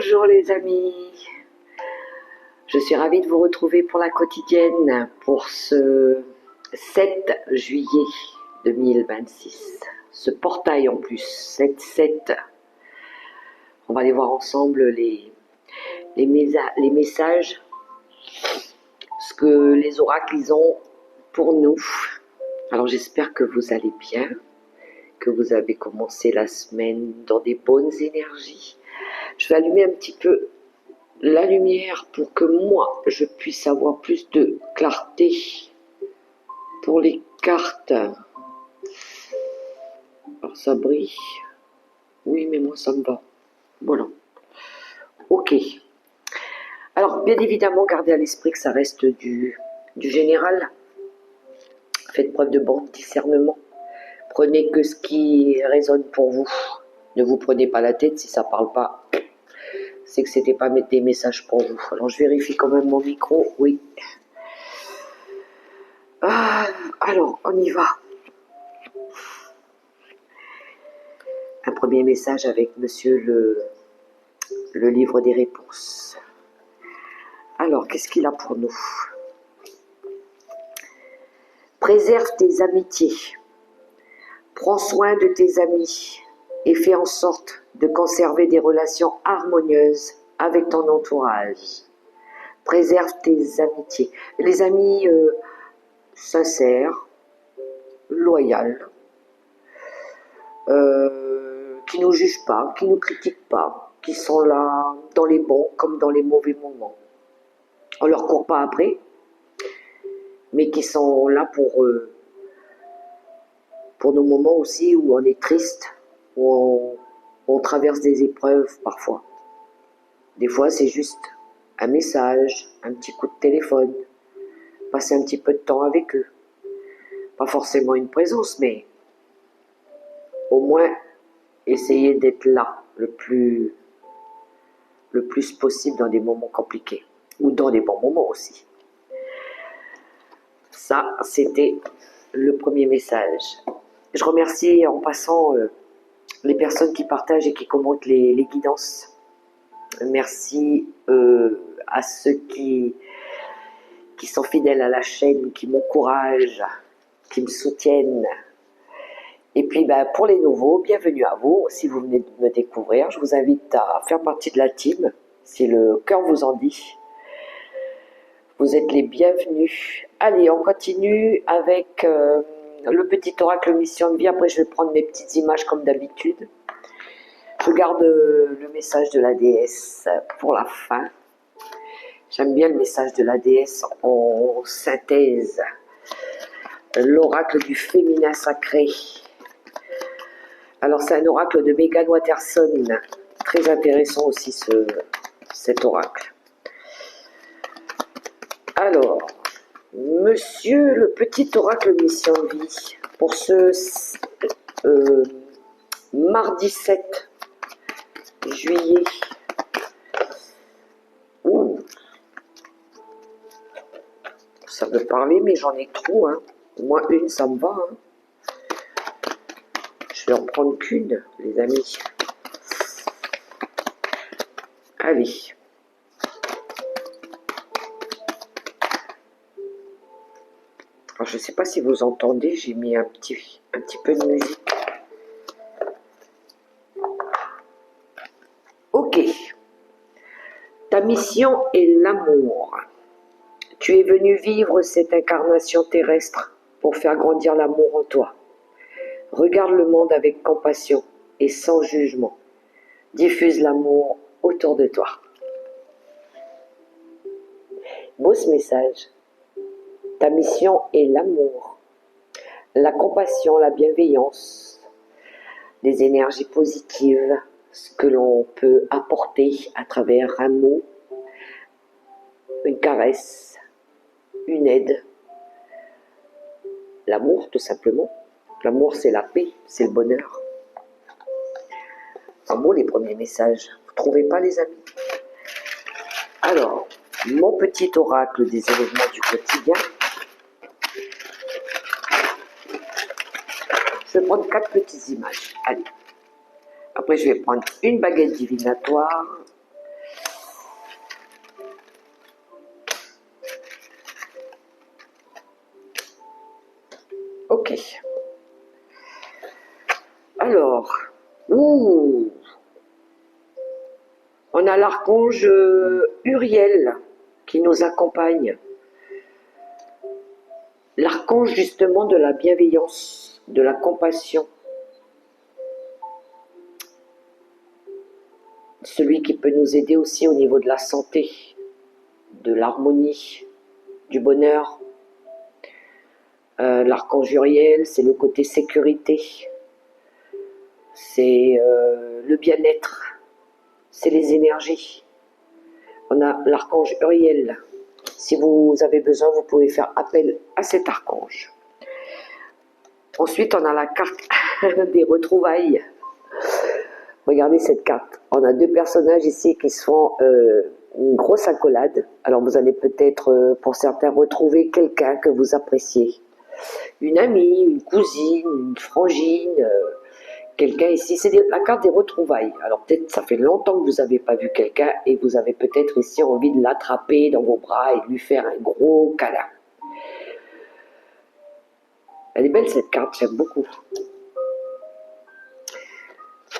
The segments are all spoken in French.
Bonjour les amis, je suis ravie de vous retrouver pour la quotidienne pour ce 7 juillet 2026. Ce portail en plus, 7-7. On va aller voir ensemble les messages, ce que les oracles ils ont pour nous. Alors j'espère que vous allez bien, que vous avez commencé la semaine dans des bonnes énergies. Je vais allumer un petit peu la lumière pour que moi je puisse avoir plus de clarté pour les cartes. Alors ça brille. Oui, mais moi ça me va. Voilà. Ok. Alors bien évidemment, gardez à l'esprit que ça reste du général. Faites preuve de bon discernement. Prenez que ce qui résonne pour vous. Ne vous prenez pas la tête si ça parle pas. C'est que c'était pas des messages pour vous. Alors je vérifie quand même mon micro. Oui. Alors on y va. Un premier message avec monsieur le livre des réponses. Alors qu'est-ce qu'il a pour nous? Préserve tes amitiés. Prends soin de tes amis et fais en sorte de conserver des relations harmonieuses avec ton entourage. Préserve tes amitiés. Les amis sincères, loyaux, qui ne nous jugent pas, qui ne nous critiquent pas, qui sont là dans les bons comme dans les mauvais moments. On ne leur court pas après, mais qui sont là pour nos moments aussi où on est triste, où on traverse des épreuves parfois. Des fois, c'est juste un message, un petit coup de téléphone, passer un petit peu de temps avec eux. Pas forcément une présence, mais au moins essayer d'être là le plus possible dans des moments compliqués, ou dans des bons moments aussi. Ça, c'était le premier message. Je remercie en passant les personnes qui partagent et qui commentent les guidances. Merci à ceux qui sont fidèles à la chaîne, qui m'encouragent, qui me soutiennent. Et puis pour les nouveaux, bienvenue à vous. Si vous venez de me découvrir, je vous invite à faire partie de la team, si le cœur vous en dit. Vous êtes les bienvenus. Allez, on continue avec le petit oracle mission de vie. Après, je vais prendre mes petites images comme d'habitude. Je garde le message de la déesse pour la fin. J'aime bien le message de la déesse en synthèse. L'oracle du féminin sacré. Alors, c'est un oracle de Megan Watterson. Très intéressant aussi cet oracle. Alors, monsieur le petit oracle mission de vie, pour ce mardi 7 juillet. Ouh. Ça veut parler, mais j'en ai trop. Hein. Moi, une, ça me va. Hein. Je vais en prendre qu'une, les amis. Allez. Alors, je ne sais pas si vous entendez, j'ai mis un petit peu de musique. Ok. Ta mission est l'amour. Tu es venu vivre cette incarnation terrestre pour faire grandir l'amour en toi. Regarde le monde avec compassion et sans jugement. Diffuse l'amour autour de toi. Beau ce message. Ta mission est l'amour, la compassion, la bienveillance, les énergies positives, ce que l'on peut apporter à travers un mot, une caresse, une aide. L'amour, tout simplement. L'amour, c'est la paix, c'est le bonheur. C'est beau les premiers messages. Vous trouvez pas, les amis? Alors, mon petit oracle des événements du quotidien. Je vais prendre 4 petites images. Allez. Après, je vais prendre une baguette divinatoire, Ok. Alors, ouh, on a l'archange Uriel qui nous accompagne. L'archange justement de la bienveillance, de la compassion. Celui qui peut nous aider aussi au niveau de la santé, de l'harmonie, du bonheur. L'archange Uriel, c'est le côté sécurité, c'est le bien-être, c'est les énergies. On a l'archange Uriel. Si vous avez besoin, vous pouvez faire appel à cet archange. Ensuite, on a la carte des retrouvailles. Regardez cette carte. On a deux personnages ici qui se font une grosse accolade. Alors vous allez peut-être, pour certains, retrouver quelqu'un que vous appréciez. Une amie, une cousine, une frangine, quelqu'un ici. C'est la carte des retrouvailles. Alors peut-être ça fait longtemps que vous n'avez pas vu quelqu'un et vous avez peut-être ici envie de l'attraper dans vos bras et de lui faire un gros câlin. Elle est belle cette carte, j'aime beaucoup.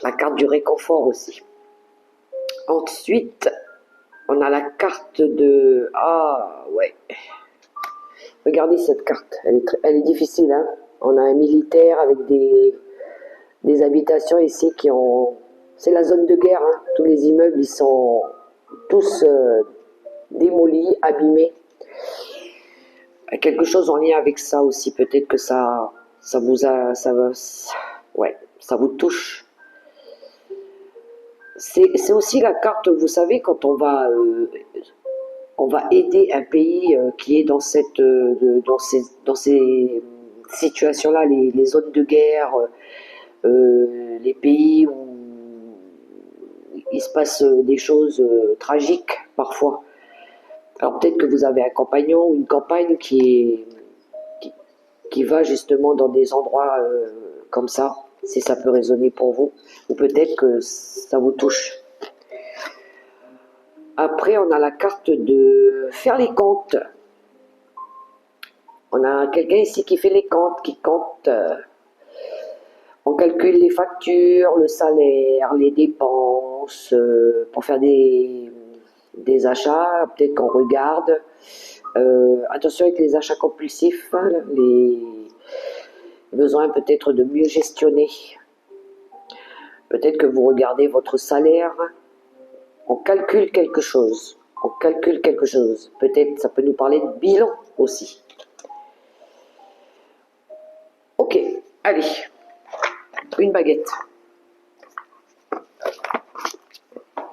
La carte du réconfort aussi. Ensuite, on a la carte de... Ah, ouais. Regardez cette carte. Elle est difficile, hein. On a un militaire avec des habitations ici qui ont... C'est la zone de guerre, hein. Tous les immeubles, ils sont tous démolis, abîmés. Quelque chose en lien avec ça aussi. Peut-être que ça vous a... ouais, ça vous touche. C'est aussi la carte, vous savez, quand on va aider un pays qui est dans ces situations-là, les zones de guerre, les pays où il se passe des choses tragiques parfois. Alors peut-être que vous avez un compagnon ou une compagne qui va justement dans des endroits comme ça, si ça peut résonner pour vous, ou peut-être que ça vous touche. Après, on a la carte de faire les comptes. On a quelqu'un ici qui fait les comptes, qui compte. On calcule les factures, le salaire, les dépenses, pour faire des achats. Peut-être qu'on regarde. Attention avec les achats compulsifs, hein, les besoins peut-être de mieux gestionner. Peut-être que vous regardez votre salaire. On calcule quelque chose. On calcule quelque chose. Peut-être ça peut nous parler de bilan aussi. Ok, allez. Une baguette.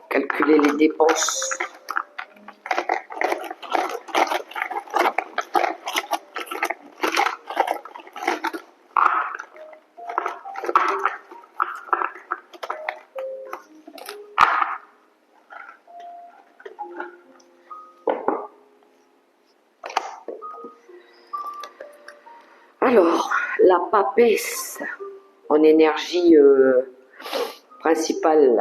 Calculer les dépenses. Alors, la papesse en énergie principale,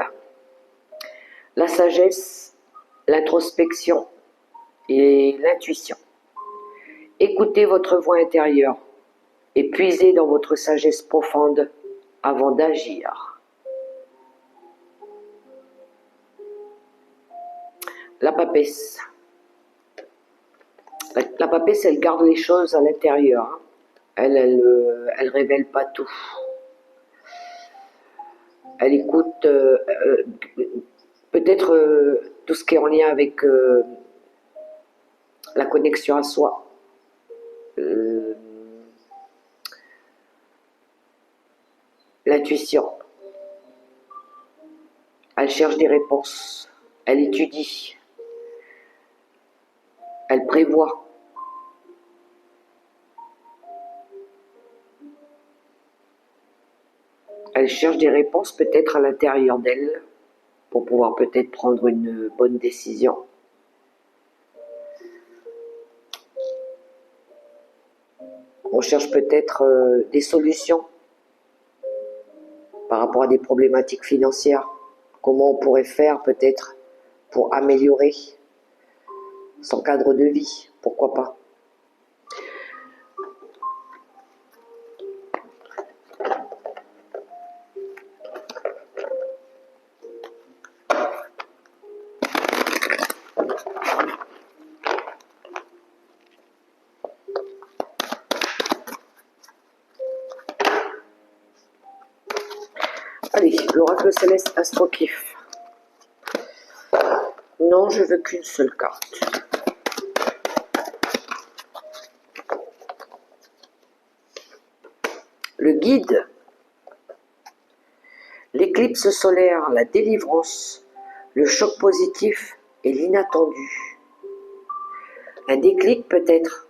la sagesse, l'introspection et l'intuition. Écoutez votre voix intérieure et puisez dans votre sagesse profonde avant d'agir. La papesse. La papesse, elle garde les choses à l'intérieur. Hein. Elle révèle pas tout. Elle écoute peut-être tout ce qui est en lien avec la connexion à soi. L'intuition. Elle cherche des réponses. Elle étudie. Elle prévoit. Elle cherche des réponses peut-être à l'intérieur d'elle pour pouvoir peut-être prendre une bonne décision. On cherche peut-être des solutions par rapport à des problématiques financières. Comment on pourrait faire peut-être pour améliorer son cadre de vie, pourquoi pas. l'oracle céleste Astrokif. Non, je veux qu'une seule carte. Le guide. L'éclipse solaire, la délivrance, le choc positif et l'inattendu. Un déclic peut-être.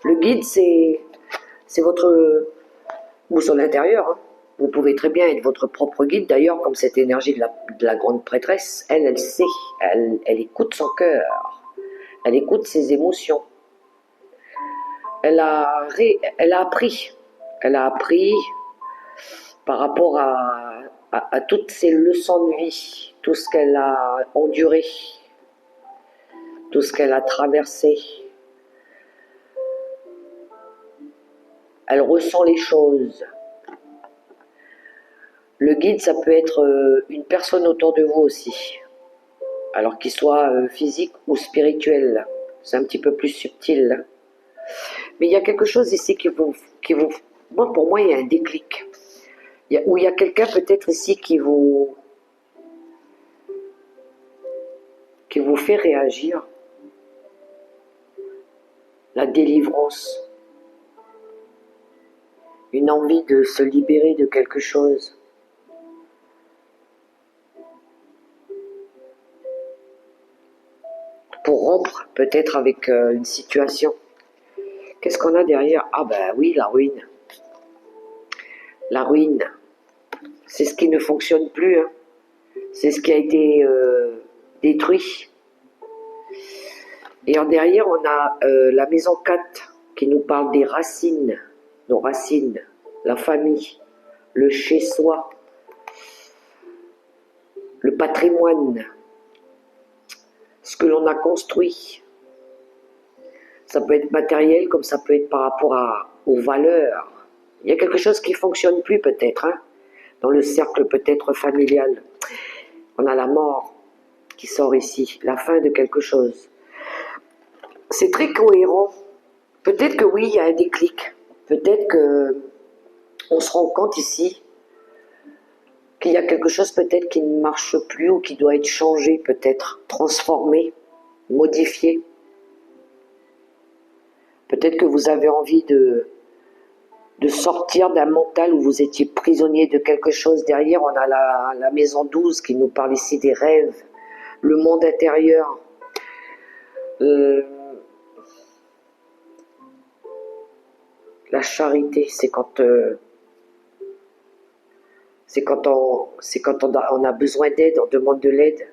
Le guide, c'est votre boussole intérieure. Hein. Vous pouvez très bien être votre propre guide, d'ailleurs, comme cette énergie de la grande prêtresse. Elle sait, elle écoute son cœur, elle écoute ses émotions. Elle a appris par rapport à toutes ces leçons de vie, tout ce qu'elle a enduré, tout ce qu'elle a traversé. Elle ressent les choses. Le guide, ça peut être une personne autour de vous aussi, alors qu'il soit physique ou spirituel. C'est un petit peu plus subtil. Mais il y a quelque chose ici qui vous... Moi, pour moi, il y a un déclic. Il y a quelqu'un peut-être ici qui vous fait réagir. La délivrance. Une envie de se libérer de quelque chose. Pour rompre peut-être avec une situation. Qu'est-ce qu'on a derrière? Ah ben oui, la ruine. La ruine, c'est ce qui ne fonctionne plus. Hein. C'est ce qui a été détruit. Et en derrière, on a la maison 4 qui nous parle des racines, nos racines, la famille, le chez-soi, le patrimoine, ce que l'on a construit. Ça peut être matériel comme ça peut être par rapport aux valeurs. Il y a quelque chose qui ne fonctionne plus peut-être, hein, dans le cercle peut-être familial. On a la mort qui sort ici, la fin de quelque chose. C'est très cohérent. Peut-être que oui, il y a un déclic. Peut-être qu'on se rend compte ici qu'il y a quelque chose peut-être qui ne marche plus ou qui doit être changé, peut-être transformé, modifié. Peut-être que vous avez envie de sortir d'un mental où vous étiez prisonnier de quelque chose. Derrière, on a la maison 12 qui nous parle ici des rêves, le monde intérieur. La charité, c'est quand on a besoin d'aide, on demande de l'aide.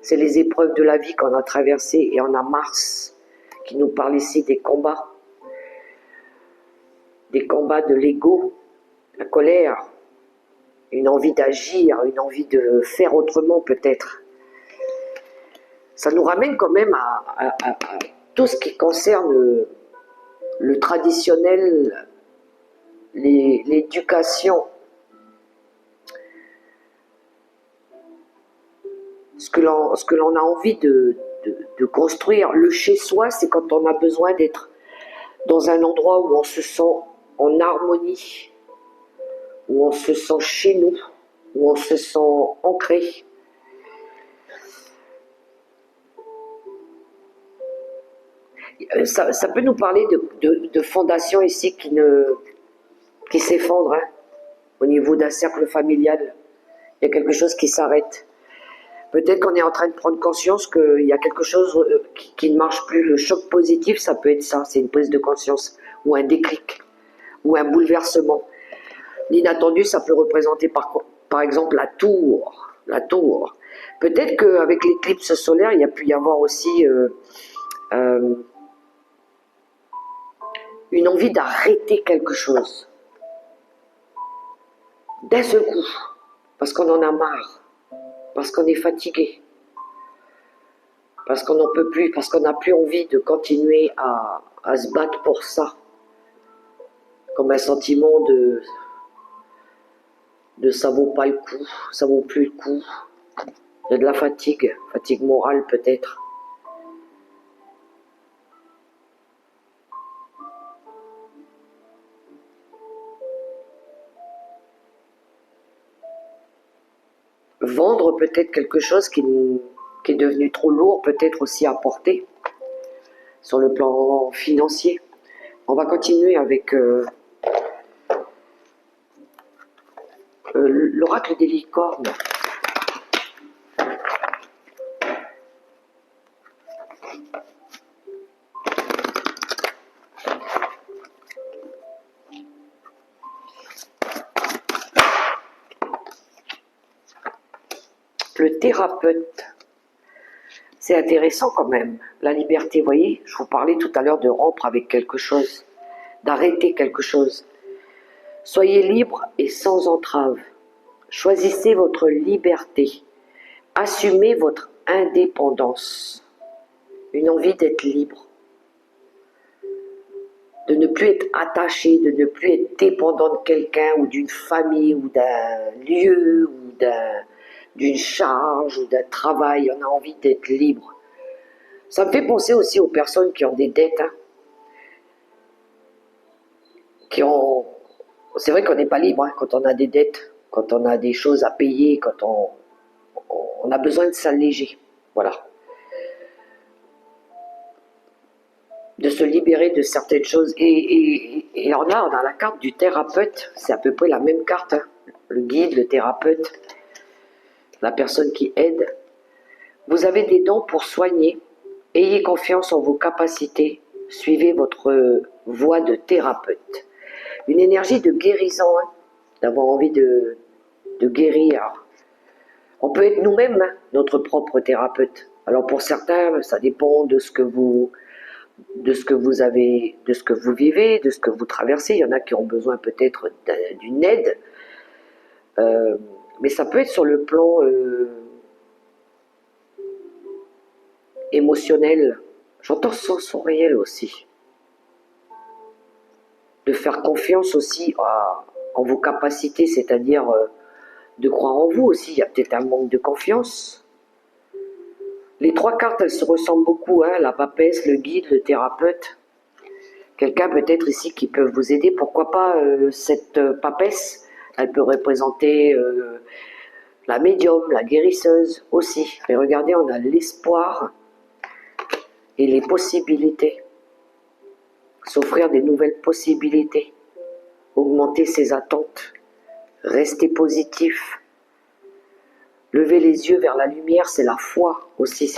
C'est les épreuves de la vie qu'on a traversées. Et on a Mars qui nous parle ici des combats de l'ego, la colère, une envie d'agir, une envie de faire autrement peut-être. Ça nous ramène quand même à tout ce qui concerne le traditionnel, l'éducation. Ce que l'on a envie de construire. Le chez-soi, c'est quand on a besoin d'être dans un endroit où on se sent en harmonie, où on se sent chez nous, où on se sent ancré. Ça peut nous parler de fondations ici qui s'effondrent, hein, au niveau d'un cercle familial. Il y a quelque chose qui s'arrête. Peut-être qu'on est en train de prendre conscience qu'il y a quelque chose qui ne marche plus. Le choc positif, ça peut être ça, c'est une prise de conscience, ou un déclic, ou un bouleversement. L'inattendu, ça peut représenter par exemple la tour. La tour. Peut-être qu'avec l'éclipse solaire, il y a pu y avoir aussi une envie d'arrêter quelque chose. D'un seul coup, parce qu'on en a marre, parce qu'on est fatigué, parce qu'on n'en peut plus, parce qu'on n'a plus envie de continuer à se battre pour ça, comme un sentiment de ça vaut pas le coup, ça vaut plus le coup. Il y a de la fatigue morale peut-être. vendre peut-être quelque chose qui est devenu trop lourd, peut-être aussi à porter sur le plan financier. On va continuer avec l'oracle des licornes. Le thérapeute. C'est intéressant quand même, la liberté, vous voyez, je vous parlais tout à l'heure de rompre avec quelque chose, d'arrêter quelque chose. Soyez libre et sans entrave. Choisissez votre liberté. Assumez votre indépendance. Une envie d'être libre. De ne plus être attaché, de ne plus être dépendant de quelqu'un ou d'une famille ou d'un lieu ou d'une charge ou d'un travail. On a envie d'être libre. Ça me fait penser aussi aux personnes qui ont des dettes, hein, C'est vrai qu'on n'est pas libre hein, quand on a des dettes, quand on a des choses à payer, quand on a besoin de s'alléger. Voilà. De se libérer de certaines choses. Et on a la carte du thérapeute, c'est à peu près la même carte. Hein. Le guide, le thérapeute, la personne qui aide. Vous avez des dons pour soigner. Ayez confiance en vos capacités. Suivez votre voie de thérapeute. Une énergie de guérison, hein, d'avoir envie de guérir. On peut être nous-mêmes, hein, notre propre thérapeute. Alors pour certains, ça dépend de ce que vous avez, de ce que vous vivez, de ce que vous traversez. Il y en a qui ont besoin peut-être d'une aide, mais ça peut être sur le plan émotionnel. J'entends sensoriel aussi. De faire confiance aussi en vos capacités, c'est-à-dire de croire en vous aussi. Il y a peut-être un manque de confiance. Les trois cartes, elles se ressemblent beaucoup, hein, la papesse, le guide, le thérapeute. Quelqu'un peut-être ici qui peut vous aider. Pourquoi pas cette papesse, elle peut représenter la médium, la guérisseuse aussi. Mais regardez, on a l'espoir et les possibilités. S'offrir des nouvelles possibilités. Augmenter ses attentes. Rester positif. Lever les yeux vers la lumière, c'est la foi aussi.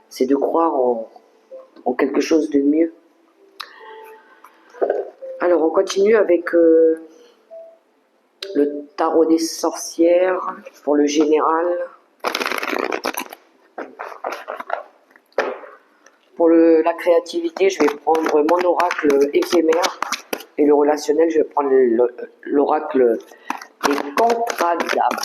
C'est de croire en quelque chose de mieux. Alors on continue avec le tarot des sorcières pour le général. Pour la créativité, je vais prendre mon oracle éphémère. Et le relationnel, je vais prendre l'oracle des contrats d'âme.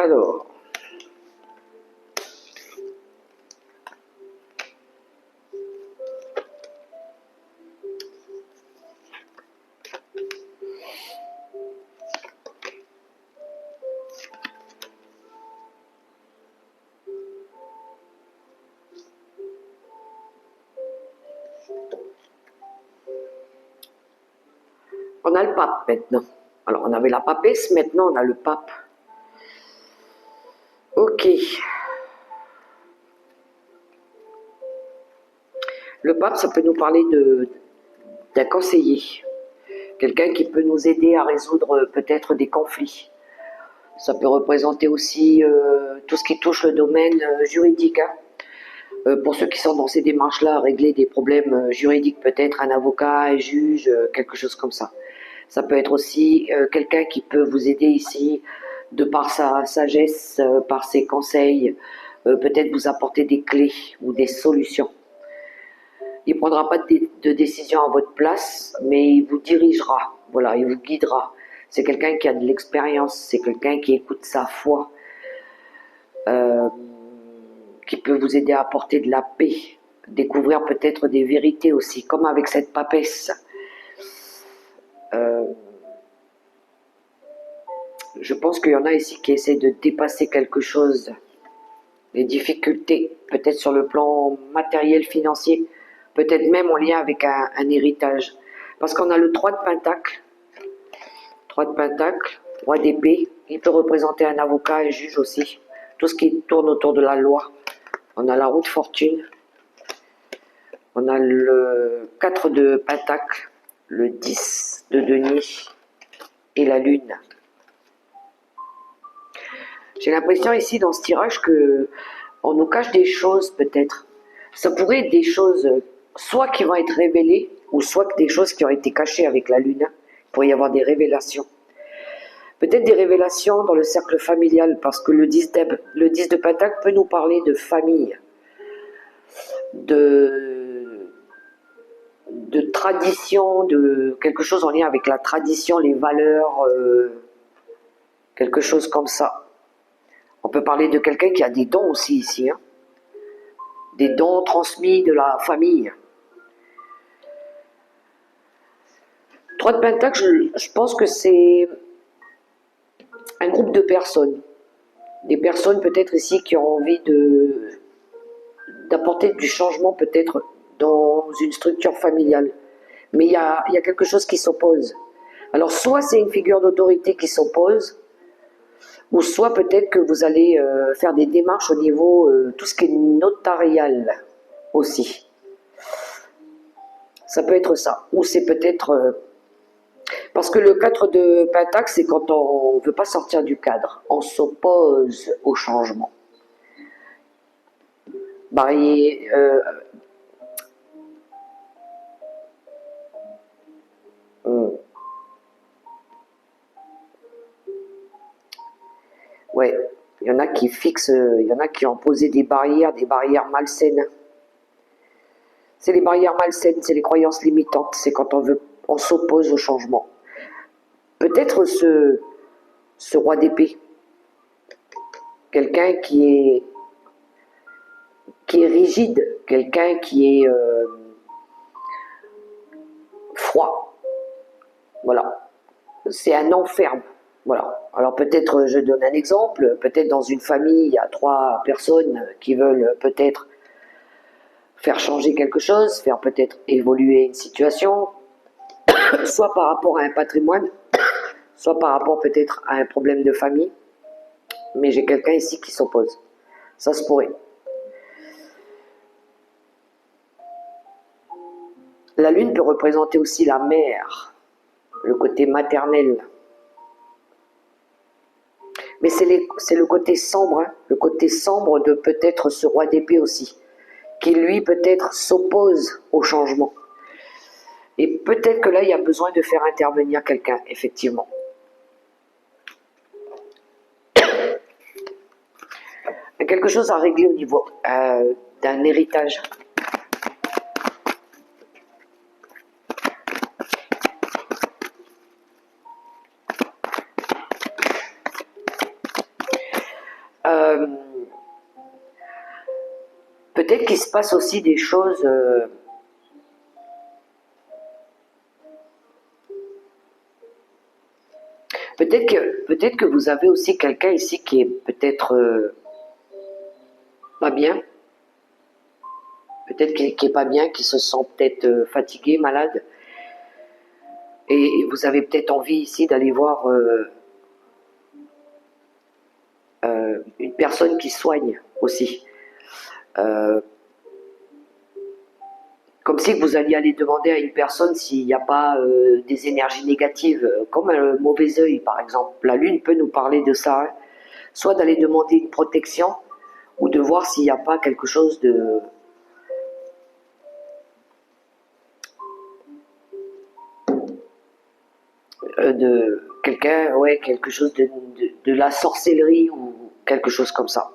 Alors, on a le pape maintenant. Alors, on avait la papesse, maintenant on a le pape. Ok. Le pape, ça peut nous parler d'un conseiller. Quelqu'un qui peut nous aider à résoudre peut-être des conflits. Ça peut représenter aussi tout ce qui touche le domaine juridique. Hein. Pour ceux qui sont dans ces démarches-là, régler des problèmes juridiques, peut-être un avocat, un juge, quelque chose comme ça. Ça peut être aussi quelqu'un qui peut vous aider ici, de par sa sagesse, par ses conseils, peut-être vous apporter des clés ou des solutions. Il ne prendra pas de décision à votre place, mais il vous dirigera, voilà, il vous guidera. C'est quelqu'un qui a de l'expérience, c'est quelqu'un qui écoute sa foi, qui peut vous aider à apporter de la paix, découvrir peut-être des vérités aussi, comme avec cette papesse. Je pense qu'il y en a ici qui essaient de dépasser quelque chose, des difficultés, peut-être sur le plan matériel, financier, peut-être même en lien avec un héritage. Parce qu'on a le 3 de Pentacle, 3 de Pentacle, Roi d'épée, il peut représenter un avocat, un juge aussi, tout ce qui tourne autour de la loi. On a la roue de fortune, on a le 4 de Pentacle, le 10 de denier et la lune. J'ai l'impression ici dans ce tirage que on nous cache des choses peut-être. Ça pourrait être des choses soit qui vont être révélées ou soit des choses qui ont été cachées avec la lune. Il pourrait y avoir des révélations. Peut-être des révélations dans le cercle familial parce que le 10 de Pentacle peut nous parler de famille, de tradition, de quelque chose en lien avec la tradition, les valeurs, quelque chose comme ça. On peut parler de quelqu'un qui a des dons aussi ici, hein. Des dons transmis de la famille. 3 de Pentacle, je pense que c'est un groupe de personnes. Des personnes peut-être ici qui ont envie d'apporter du changement peut-être dans une structure familiale. Mais il y a quelque chose qui s'oppose. Alors soit c'est une figure d'autorité qui s'oppose, ou soit peut-être que vous allez faire des démarches au niveau tout ce qui est notarial aussi. Ça peut être ça. Ou c'est peut-être... parce que le 4 de Pentacle, c'est quand on ne veut pas sortir du cadre. On s'oppose au changement. Ouais, il y en a qui fixent, il y en a qui ont posé des barrières malsaines. C'est les barrières malsaines, c'est les croyances limitantes, c'est quand on s'oppose au changement. Peut-être ce roi d'épée, quelqu'un qui est rigide, quelqu'un qui est froid. Voilà, c'est un enferme. Voilà. Alors peut-être, je donne un exemple, peut-être dans une famille, il y a 3 personnes qui veulent peut-être faire changer quelque chose, faire peut-être évoluer une situation, soit par rapport à un patrimoine, soit par rapport peut-être à un problème de famille. Mais j'ai quelqu'un ici qui s'oppose. Ça se pourrait. La lune peut représenter aussi la mère, le côté maternel. Mais c'est le côté sombre, hein, le côté sombre de peut-être ce roi d'épée aussi, qui lui peut-être s'oppose au changement. Et peut-être que là, il y a besoin de faire intervenir quelqu'un, effectivement. Quelque chose à régler au niveau d'un héritage. Peut-être qu'il se passe aussi des choses... peut-être que vous avez aussi quelqu'un ici qui est peut-être pas bien. Peut-être qui est pas bien, qui se sent peut-être fatigué, malade. Et vous avez peut-être envie ici d'aller voir une personne qui soigne aussi. Comme si vous alliez aller demander à une personne s'il n'y a pas des énergies négatives, comme un mauvais œil par exemple. La lune peut nous parler de ça, hein. Soit d'aller demander une protection, ou de voir s'il n'y a pas quelque chose de quelqu'un, ouais, quelque chose de la sorcellerie ou quelque chose comme ça.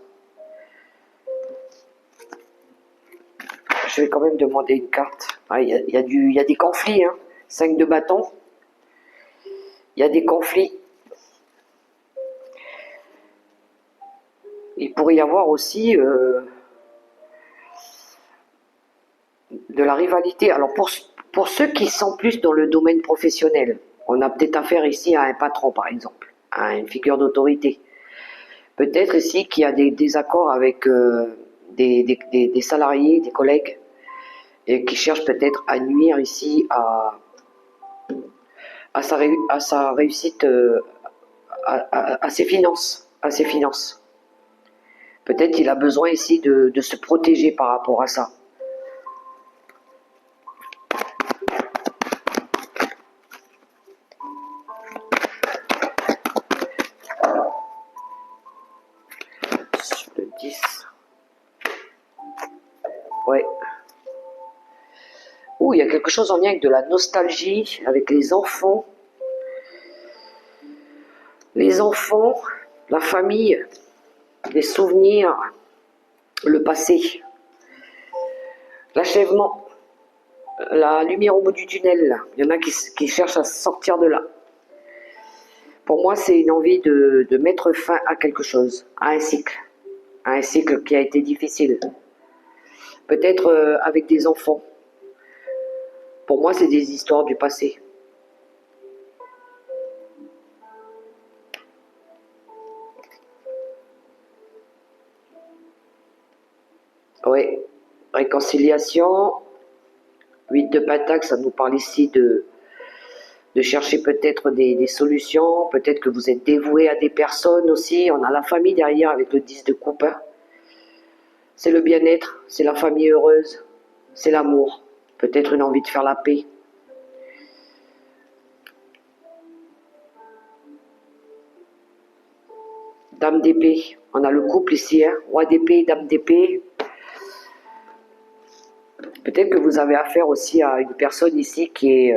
je vais quand même demander une carte. Ah, il y a des conflits, hein. 5 de bâton. Il y a des conflits. Il pourrait y avoir aussi de la rivalité. Alors pour ceux qui sont plus dans le domaine professionnel, on a peut-être affaire ici à un patron par exemple, à une figure d'autorité. Peut-être ici qu'il y a des désaccords avec des salariés, des collègues, et qui cherchent peut-être à nuire ici à sa réussite, à ses finances. Peut-être qu'il a besoin ici de se protéger par rapport à ça. Sur le 10. Ouais. Ouh, il y a quelque chose en lien avec de la nostalgie, avec les enfants. Les enfants, la famille, les souvenirs, le passé, l'achèvement, la lumière au bout du tunnel. Il y en a qui cherchent à sortir de là. Pour moi, c'est une envie de mettre fin à quelque chose, à un cycle qui a été difficile. Peut-être avec des enfants. Pour moi, c'est des histoires du passé. Oui, réconciliation. 8 de pentacle, ça nous parle ici de chercher peut-être des solutions. Peut-être que vous êtes dévoué à des personnes aussi. On a la famille derrière avec le 10 de coupe. Hein. C'est le bien-être, c'est la famille heureuse, c'est l'amour. Peut-être une envie de faire la paix. Dame d'épée, on a le couple ici, hein. Roi d'épée, dame d'épée. Peut-être que vous avez affaire aussi à une personne ici qui est,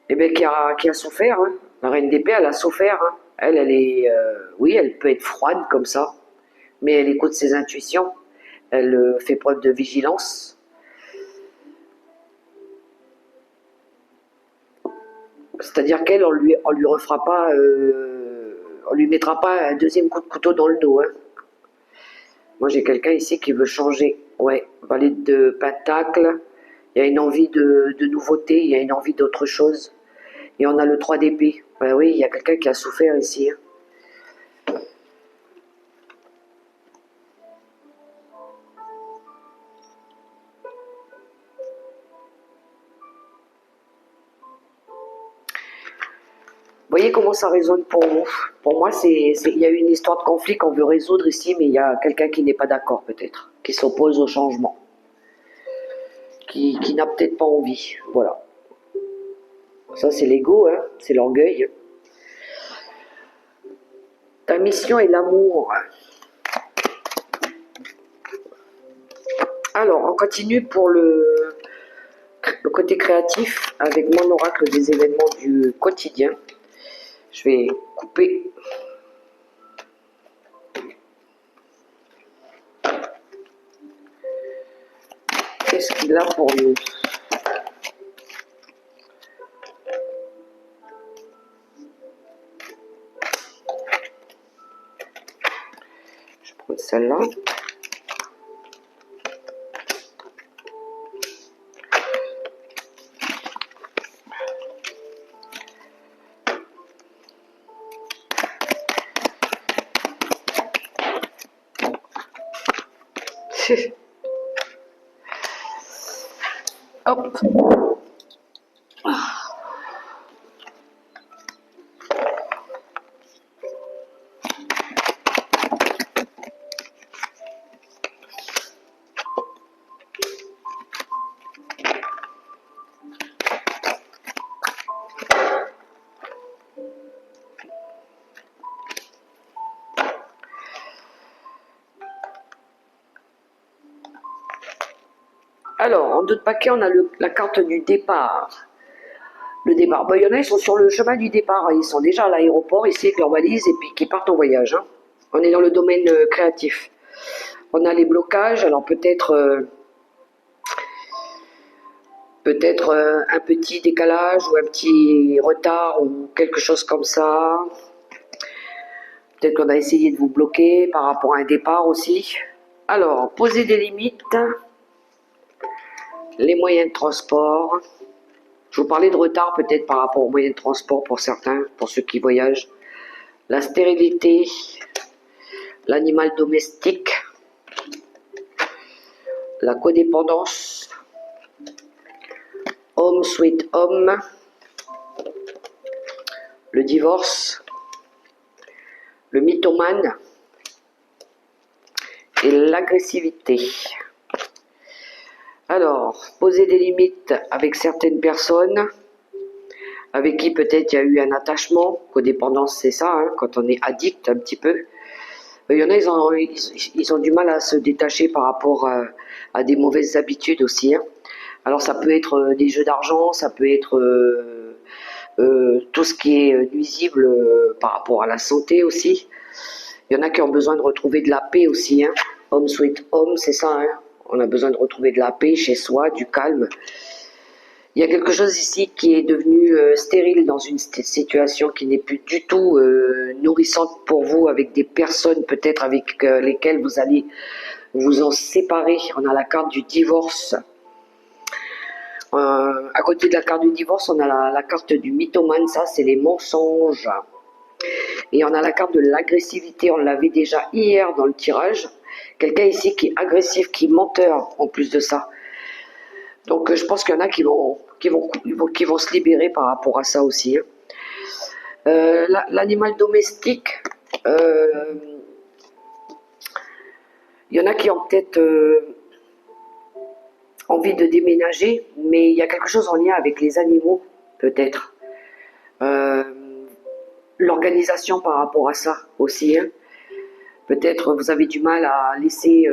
qui a souffert. Hein. La reine d'épée, elle a souffert. Hein. Elle est, oui, elle peut être froide comme ça, mais elle écoute ses intuitions. Elle fait preuve de vigilance. C'est-à-dire qu'elle, on lui refera pas, on lui mettra pas un deuxième coup de couteau dans le dos. Hein. Moi, j'ai quelqu'un ici qui veut changer. Ouais, valet de pentacle. Il y a une envie de nouveauté, il y a une envie d'autre chose. Et on a le 3 d'épée. Ben oui, il y a quelqu'un qui a souffert ici. Hein. Vous voyez comment ça résonne pour vous? Pour moi, il y a une histoire de conflit qu'on veut résoudre ici, mais il y a quelqu'un qui n'est pas d'accord peut-être, qui s'oppose au changement, qui n'a peut-être pas envie. Voilà. Ça, c'est l'ego, hein, c'est l'orgueil. Ta mission est l'amour. Alors, on continue pour le côté créatif avec mon oracle des événements du quotidien. Je vais couper. Qu'est-ce qu'il a pour nous? Je prends celle-là. Hop. Alors, en deux de paquet, on a la carte du départ. Le départ. Bon, il y en a, ils sont sur le chemin du départ. Ils sont déjà à l'aéroport, ici, avec leurs valises, et puis qui partent en voyage. Hein. On est dans le domaine créatif. On a les blocages, alors peut-être un petit décalage ou un petit retard ou quelque chose comme ça. Peut-être qu'on a essayé de vous bloquer par rapport à un départ aussi. Alors, poser des limites, les moyens de transport. Je vous parlais de retard peut-être par rapport aux moyens de transport pour certains, pour ceux qui voyagent. La stérilité, l'animal domestique, la codépendance, homme sweet homme, le divorce, le mythomane et l'agressivité. Alors, poser des limites avec certaines personnes, avec qui peut-être il y a eu un attachement. Codépendance, c'est ça, hein, quand on est addict un petit peu. Il y en a, ils ont du mal à se détacher par rapport à des mauvaises habitudes aussi. Hein. Alors ça peut être des jeux d'argent, ça peut être tout ce qui est nuisible par rapport à la santé aussi. Il y en a qui ont besoin de retrouver de la paix aussi. Hein. Home sweet home, c'est ça. Hein. On a besoin de retrouver de la paix chez soi, du calme. Il y a quelque chose ici qui est devenu stérile dans une situation qui n'est plus du tout nourrissante pour vous, avec des personnes peut-être avec lesquelles vous allez vous en séparer. On a la carte du divorce. À côté de la carte du divorce, on a la carte du mythomane, ça c'est les mensonges. Et on a la carte de l'agressivité, on l'avait déjà hier dans le tirage. Quelqu'un ici qui est agressif, qui est menteur en plus de ça. Donc je pense qu'il y en a qui vont se libérer par rapport à ça aussi. L'animal domestique, il y en a qui ont peut-être envie de déménager, mais il y a quelque chose en lien avec les animaux, peut-être. L'organisation par rapport à ça aussi. Hein. Peut-être vous avez du mal à laisser,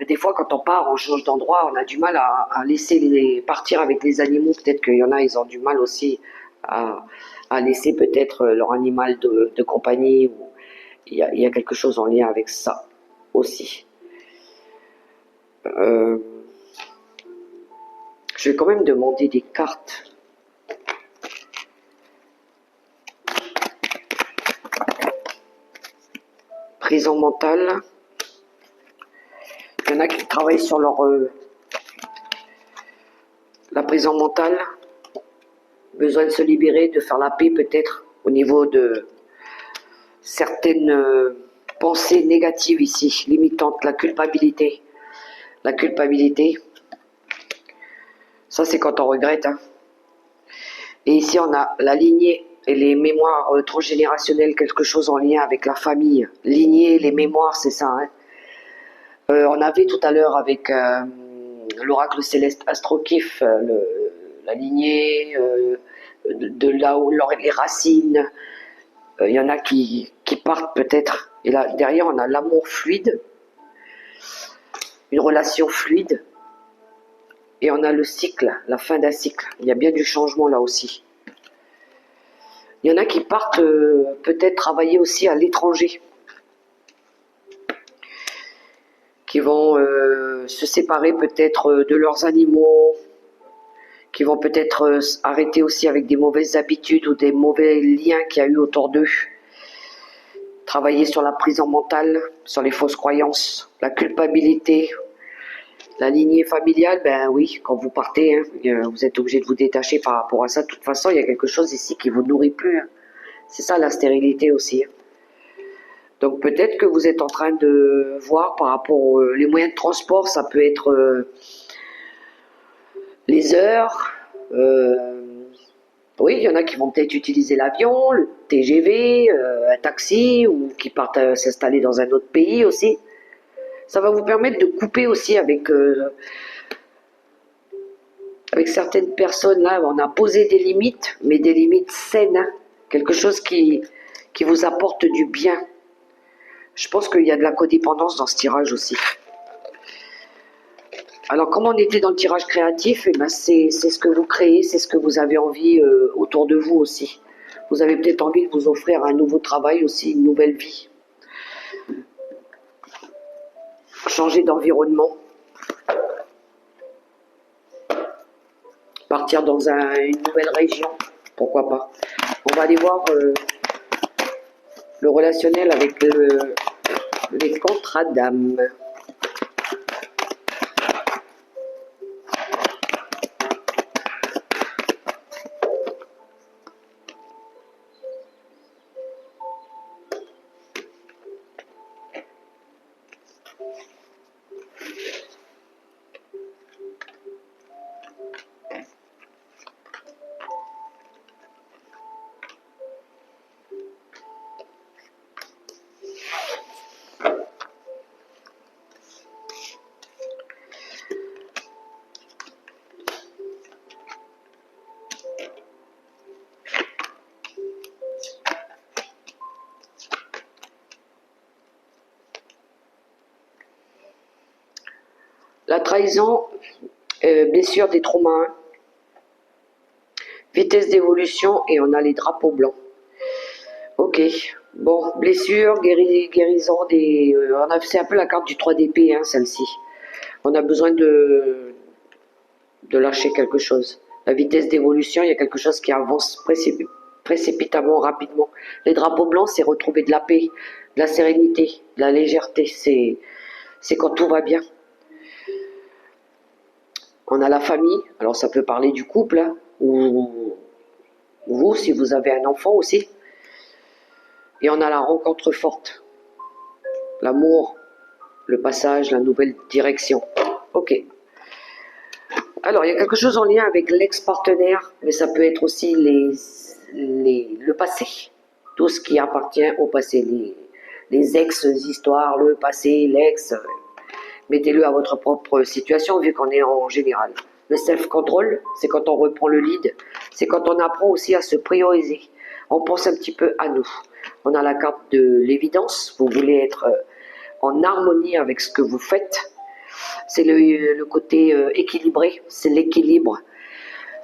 des fois quand on part, on change d'endroit, on a du mal à laisser partir avec les animaux. Peut-être qu'il y en a, ils ont du mal aussi à laisser peut-être leur animal de compagnie. Ou, il y a quelque chose en lien avec ça aussi. Je vais quand même demander des cartes. Prison mentale. Il y en a qui travaillent sur la prison mentale. Besoin de se libérer, de faire la paix peut-être au niveau de certaines pensées négatives ici, limitantes, la culpabilité. La culpabilité, ça c'est quand on regrette. Hein. Et ici on a la lignée et les mémoires transgénérationnelles, quelque chose en lien avec la famille. Lignée, les mémoires, c'est ça. Hein. On avait tout à l'heure avec l'oracle céleste Astrokif, la lignée, de là où les racines. Il y en a qui partent peut-être. Et là, derrière, on a l'amour fluide, une relation fluide. Et on a le cycle, la fin d'un cycle. Il y a bien du changement là aussi. Il y en a qui partent peut-être travailler aussi à l'étranger. Qui vont se séparer peut-être de leurs animaux. Qui vont peut-être arrêter aussi avec des mauvaises habitudes ou des mauvais liens qu'il y a eu autour d'eux. Travailler sur la prison mentale, sur les fausses croyances, la culpabilité, la lignée familiale, ben oui, quand vous partez, hein, vous êtes obligé de vous détacher par rapport à ça. De toute façon, il y a quelque chose ici qui ne vous nourrit plus. Hein. C'est ça la stérilité aussi. Hein. Donc peut-être que vous êtes en train de voir par rapport aux les moyens de transport, ça peut être les heures. Oui, il y en a qui vont peut-être utiliser l'avion, le TGV, un taxi, ou qui partent s'installer dans un autre pays aussi. Ça va vous permettre de couper aussi avec certaines personnes. Là, on a posé des limites, mais des limites saines. Hein. Quelque chose qui vous apporte du bien. Je pense qu'il y a de la codépendance dans ce tirage aussi. Alors, comme on était dans le tirage créatif, eh ben c'est ce que vous créez, c'est ce que vous avez envie autour de vous aussi. Vous avez peut-être envie de vous offrir un nouveau travail aussi, une nouvelle vie. changer d'environnement, partir dans une nouvelle région, pourquoi pas. On va aller voir le relationnel avec les contrats d'âme. La trahison, blessure des traumas, vitesse d'évolution et on a les drapeaux blancs. Ok, bon, blessure, guérison des... c'est un peu la carte du 3 d'épée, hein, celle-ci. On a besoin de lâcher quelque chose. La vitesse d'évolution, il y a quelque chose qui avance précipitamment, rapidement. Les drapeaux blancs, c'est retrouver de la paix, de la sérénité, de la légèreté. C'est quand tout va bien. On a la famille, alors ça peut parler du couple, hein, ou vous, si vous avez un enfant aussi. Et on a la rencontre forte, l'amour, le passage, la nouvelle direction. Ok. Alors, il y a quelque chose en lien avec l'ex-partenaire, mais ça peut être aussi le passé. Tout ce qui appartient au passé, les ex-histoires, le passé, l'ex. Mettez-le à votre propre situation, vu qu'on est en général. Le self-control, c'est quand on reprend le lead. C'est quand on apprend aussi à se prioriser. On pense un petit peu à nous. On a la carte de l'évidence. Vous voulez être en harmonie avec ce que vous faites. C'est le côté équilibré, c'est l'équilibre.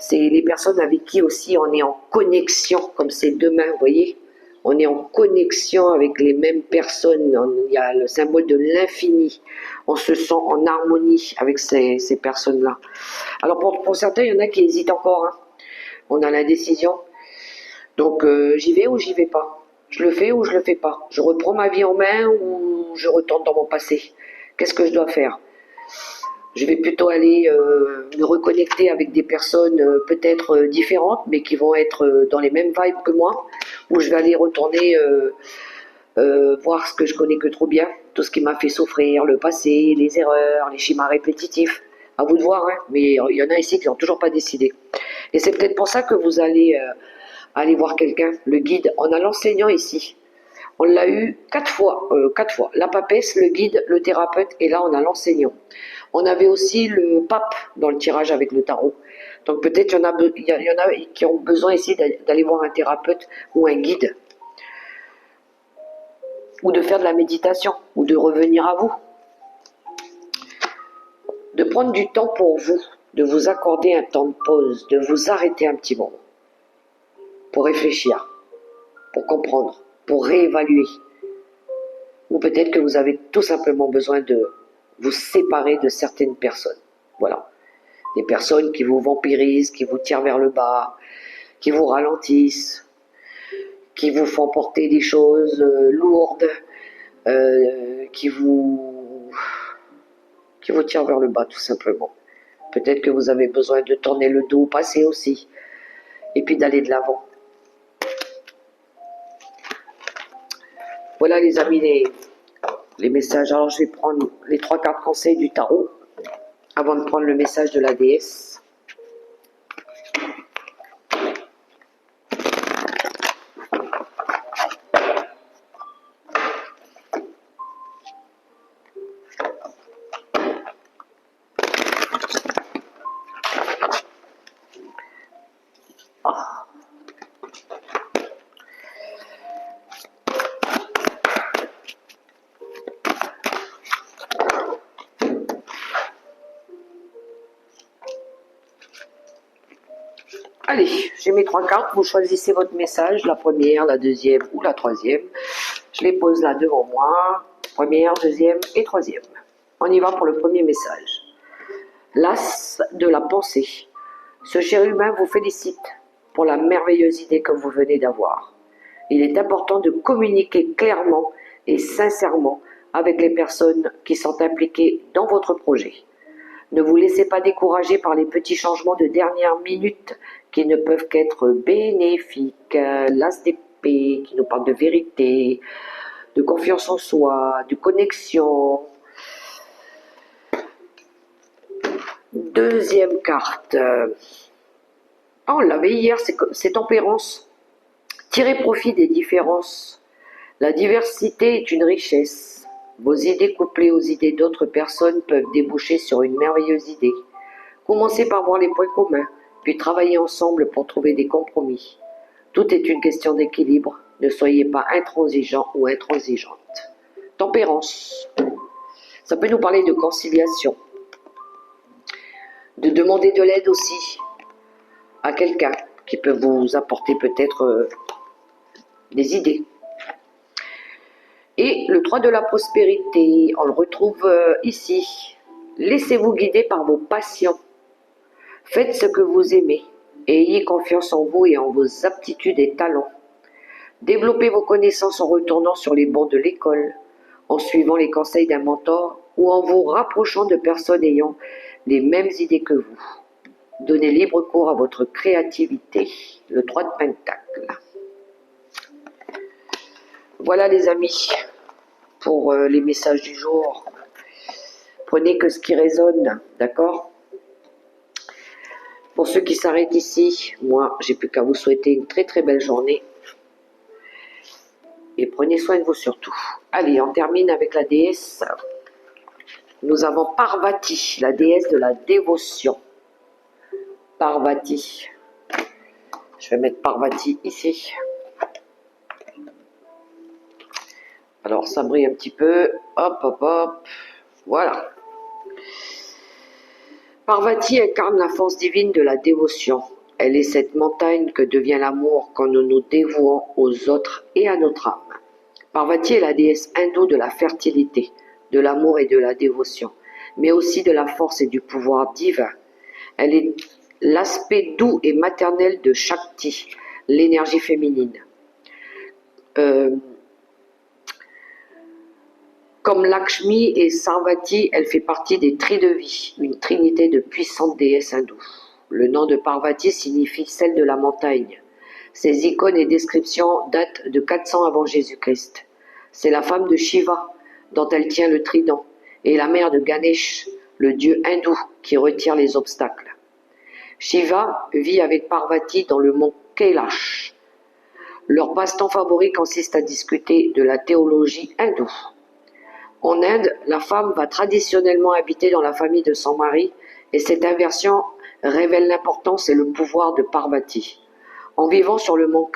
C'est les personnes avec qui aussi on est en connexion, comme c'est demain, vous voyez. On est en connexion avec les mêmes personnes. Il y a le symbole de l'infini. On se sent en harmonie avec ces personnes-là. Alors pour certains, il y en a qui hésitent encore. Hein. On a l'indécision. Donc j'y vais ou j'y vais pas. Je le fais ou je le fais pas. Je reprends ma vie en main ou je retourne dans mon passé. Qu'est-ce que je dois faire? Je vais plutôt aller me reconnecter avec des personnes peut-être différentes, mais qui vont être dans les mêmes vibes que moi, ou je vais aller retourner voir ce que je connais que trop bien, tout ce qui m'a fait souffrir, le passé, les erreurs, les schémas répétitifs. À vous de voir, hein, mais il y en a ici qui n'ont toujours pas décidé. Et c'est peut-être pour ça que vous allez aller voir quelqu'un, le guide. On a l'enseignant ici. On l'a eu 4 fois, 4 fois. La papesse, le guide, le thérapeute, et là on a l'enseignant. On avait aussi le pape dans le tirage avec le tarot. Donc peut-être il y en a qui ont besoin ici d'aller voir un thérapeute ou un guide. Ou de faire de la méditation, ou de revenir à vous. De prendre du temps pour vous, de vous accorder un temps de pause, de vous arrêter un petit moment. Pour réfléchir, pour comprendre, pour réévaluer. Ou peut-être que vous avez tout simplement besoin de vous séparer de certaines personnes. Voilà. Des personnes qui vous vampirisent, qui vous tirent vers le bas, qui vous ralentissent, qui vous font porter des choses lourdes, qui vous tirent vers le bas tout simplement. Peut-être que vous avez besoin de tourner le dos au passé aussi, et puis d'aller de l'avant. Voilà les amis, les messages. Alors je vais prendre les 3 cartes conseils du tarot avant de prendre le message de la déesse. Allez, j'ai mes 3 cartes, vous choisissez votre message, la première, la deuxième ou la troisième. Je les pose là devant moi, première, deuxième et troisième. On y va pour le premier message. L'as de la pensée. Ce cher humain vous félicite pour la merveilleuse idée que vous venez d'avoir. Il est important de communiquer clairement et sincèrement avec les personnes qui sont impliquées dans votre projet. Ne vous laissez pas décourager par les petits changements de dernière minute qui ne peuvent qu'être bénéfiques. L'as d'épée qui nous parle de vérité, de confiance en soi, de connexion. Deuxième carte. On l'avait hier, c'est tempérance. Tirez profit des différences. La diversité est une richesse. Vos idées couplées aux idées d'autres personnes peuvent déboucher sur une merveilleuse idée. Commencez par voir les points communs, puis travaillez ensemble pour trouver des compromis. Tout est une question d'équilibre. Ne soyez pas intransigeant ou intransigeante. Tempérance. Ça peut nous parler de conciliation. De demander de l'aide aussi à quelqu'un qui peut vous apporter peut-être des idées. Et le 3 de la prospérité, on le retrouve ici. Laissez-vous guider par vos passions. Faites ce que vous aimez et ayez confiance en vous et en vos aptitudes et talents. Développez vos connaissances en retournant sur les bancs de l'école, en suivant les conseils d'un mentor ou en vous rapprochant de personnes ayant les mêmes idées que vous. Donnez libre cours à votre créativité. Le 3 de Pentacle. Voilà les amis, pour les messages du jour. Prenez que ce qui résonne, d'accord? Pour ceux qui s'arrêtent ici, moi, j'ai plus qu'à vous souhaiter une très très belle journée. Et prenez soin de vous surtout. Allez, on termine avec la déesse. Nous avons Parvati, la déesse de la dévotion. Parvati. Je vais mettre Parvati ici. Alors, ça brille un petit peu. Hop, hop, hop. Voilà. Parvati incarne la force divine de la dévotion. Elle est cette montagne que devient l'amour quand nous nous dévouons aux autres et à notre âme. Parvati est la déesse hindoue de la fertilité, de l'amour et de la dévotion, mais aussi de la force et du pouvoir divin. Elle est l'aspect doux et maternel de Shakti, l'énergie féminine. Comme Lakshmi et Sarvati, elle fait partie des Tridevi, une trinité de puissantes déesses hindoues. Le nom de Parvati signifie celle de la montagne. Ses icônes et descriptions datent de 400 avant Jésus-Christ. C'est la femme de Shiva, dont elle tient le trident, et la mère de Ganesh, le dieu hindou qui retire les obstacles. Shiva vit avec Parvati dans le mont Kailash. Leur passe-temps favori consiste à discuter de la théologie hindoue. En Inde, la femme va traditionnellement habiter dans la famille de son mari et cette inversion révèle l'importance et le pouvoir de Parvati. En vivant sur le mont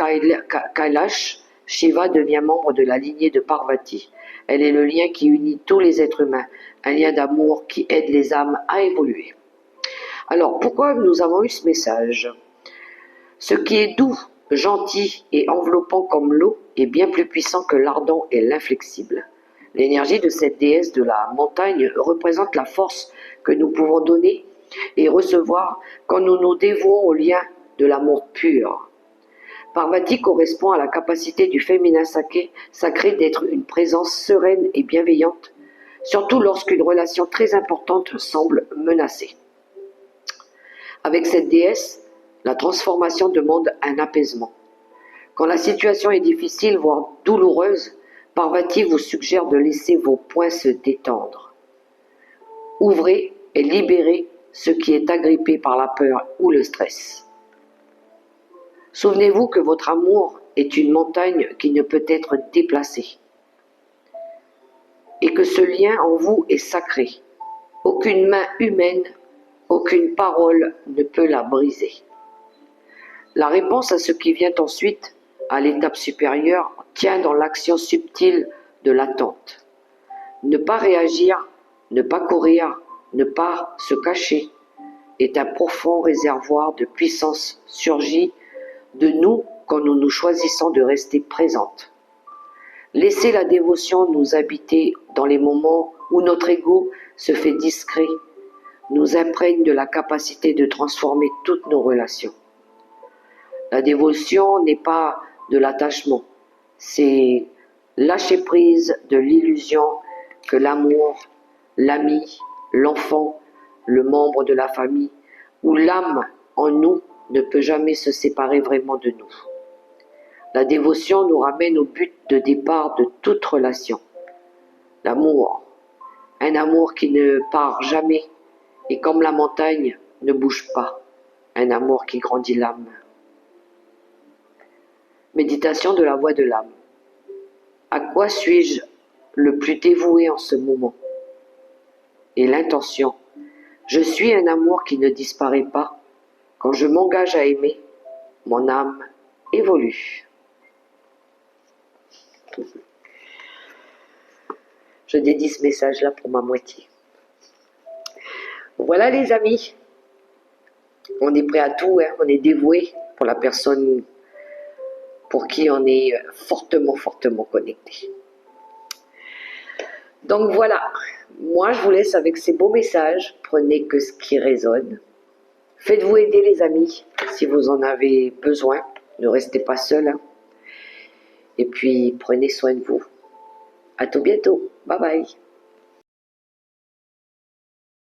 Kailash, Shiva devient membre de la lignée de Parvati. Elle est le lien qui unit tous les êtres humains, un lien d'amour qui aide les âmes à évoluer. Alors, pourquoi nous avons eu ce message? Ce qui est doux, gentil et enveloppant comme l'eau est bien plus puissant que l'ardent et l'inflexible. L'énergie de cette déesse de la montagne représente la force que nous pouvons donner et recevoir quand nous nous dévouons au lien de l'amour pur. Parvati correspond à la capacité du féminin sacré d'être une présence sereine et bienveillante, surtout lorsqu'une relation très importante semble menacée. Avec cette déesse, la transformation demande un apaisement. Quand la situation est difficile, voire douloureuse, Parvati vous suggère de laisser vos poings se détendre. Ouvrez et libérez ce qui est agrippé par la peur ou le stress. Souvenez-vous que votre amour est une montagne qui ne peut être déplacée et que ce lien en vous est sacré. Aucune main humaine, aucune parole ne peut la briser. La réponse à ce qui vient ensuite, à l'étape supérieure, tient dans l'action subtile de l'attente. Ne pas réagir, ne pas courir, ne pas se cacher est un profond réservoir de puissance surgit de nous quand nous nous choisissons de rester présentes. Laissez la dévotion nous habiter dans les moments où notre ego se fait discret, nous imprègne de la capacité de transformer toutes nos relations. La dévotion n'est pas de l'attachement, c'est lâcher prise de l'illusion que l'amour, l'ami, l'enfant, le membre de la famille ou l'âme en nous ne peut jamais se séparer vraiment de nous. La dévotion nous ramène au but de départ de toute relation. L'amour, un amour qui ne part jamais et comme la montagne ne bouge pas, un amour qui grandit l'âme. Méditation de la voix de l'âme. À quoi suis-je le plus dévoué en ce moment? Et l'intention. Je suis un amour qui ne disparaît pas. Quand je m'engage à aimer, mon âme évolue. Je dédie ce message-là pour ma moitié. Voilà les amis. On est prêt à tout, hein. On est dévoué pour la personne pour qui on est fortement, fortement connecté. Donc voilà, moi je vous laisse avec ces beaux messages. Prenez que ce qui résonne. Faites-vous aider les amis, si vous en avez besoin. Ne restez pas seuls. Hein. Et puis prenez soin de vous. À tout bientôt. Bye bye.